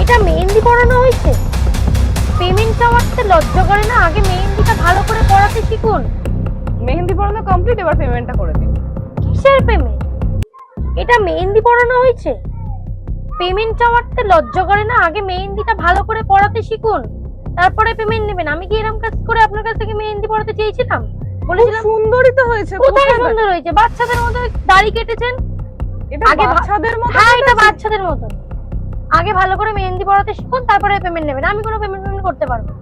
এটা মেহেন্দি পড়ানো হয়েছে? পেমেন্ট চাওয়াতে লজ্জা করে না? আগে মেহেন্দিটা ভালো করে পড়াতে শিখুন। মেহেন্দি পড়ানো কমপ্লিট, এবার পেমেন্টটা করে দিন। কিসের পেমেন্ট? এটা মেহেন্দি পড়ানো হয়েছে? পেমেন্ট চাওয়াতে লজ্জা করে না? আগে মেহেন্দিটা ভালো করে পড়াতে শিখুন, তারপরে পেমেন্ট নেবেন। আমি কি এরকম কাজ করে আপনার কাছ থেকে মেহেন্দি পড়াতে চেয়েছিলাম? বলেছিলাম সুন্দরই তো হয়েছে। কোথায় সুন্দর হয়েছে? বাচ্চাদের মতো দাড়ি কেটেছেন। এটা আগে বাচ্চাদের মতো? হ্যাঁ, এটা বাচ্চাদের মতো। আগে ভালো করে মেহেন্দি পড়াতে শিখুন, তারপরে পেমেন্ট নেবেন। আমি কোনো পেমেন্ট করতে পারবো না।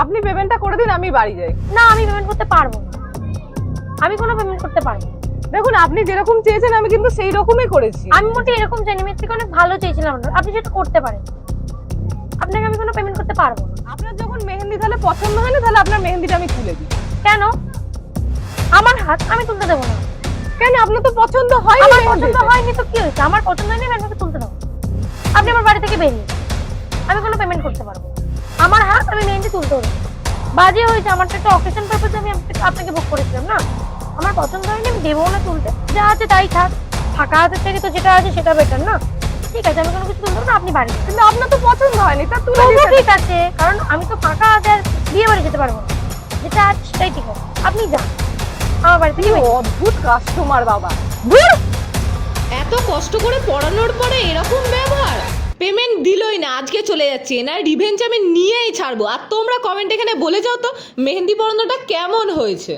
আপনি পেমেন্টটা করে দিন, আমি বাড়ি যাই। না, আমি পেমেন্ট করতে পারবো না। আমি কোনো পেমেন্ট করতে পারবো না। দেখুন, আপনি যেরকম চেয়েছেন আমি কিন্তু সেই রকমই করেছি। আমি মোটে এরকম চাইনি, আমি থেকে অনেক ভালো চেয়েছিলাম। আপনি যেটা করতে পারেন, আপনাকে আমি কোনো পেমেন্ট করতে পারবো না। আপনার যখন মেহেন্দি তাহলে পছন্দ হয় না, তাহলে আপনার মেহেন্দিটা আমি তুলে দিই। কেন? আমার হাত আমি তুলতে দেবো না। কেন? আপনার তো পছন্দ হয়। আমার পছন্দ হয়নি তো কি হয়েছে? আমার পছন্দ হয়নি, আমি আপনাকে তুলতে দেবো। আপনি আমার বাড়ি থেকে বেরিয়ে, আমি কোনো পেমেন্ট করতে পারবো না। আমার হাত, আমি মেহেন্দি তুলতে হবে। বাজে হয়েছে, আমার তো একটা অকেশন পারপাসে আমি আপনাকে বুক করেছিলাম না। আমার পছন্দ হয়নি, আমি দেবো না তুলতে। যা আছে তাই থাক, ফাঁকা হাতের থেকে তো যেটা আছে সেটা বেটার না? ঠিক আছে, আমি কোনো কিছু তুলতে না, আপনি বাড়ি। কিন্তু আপনার তো পছন্দ হয়নি, তা তুলে তবুও দিতে। ঠিক আছে, কারণ আমি তো ফাঁকা হাতে আর বিয়ে বাড়ি যেতে পারবো না। যেটা আছে সেটাই ঠিক আছে, আপনি যান আমার বাড়ি থেকে বেরিয়ে। অদ্ভুত কাস্টমার বাবা। এত কষ্ট করে পড়ানোর পরে এরকম ব্যবহার। পেমেন্ট দিলই না, আজকে চলে যাচ্ছে না, রিভেঞ্জ আমি নিয়েই ছাড়বো। আর তোমরা কমেন্ট এখানে বলে যাও তো মেহেন্দি পড়ানোটা কেমন হয়েছে।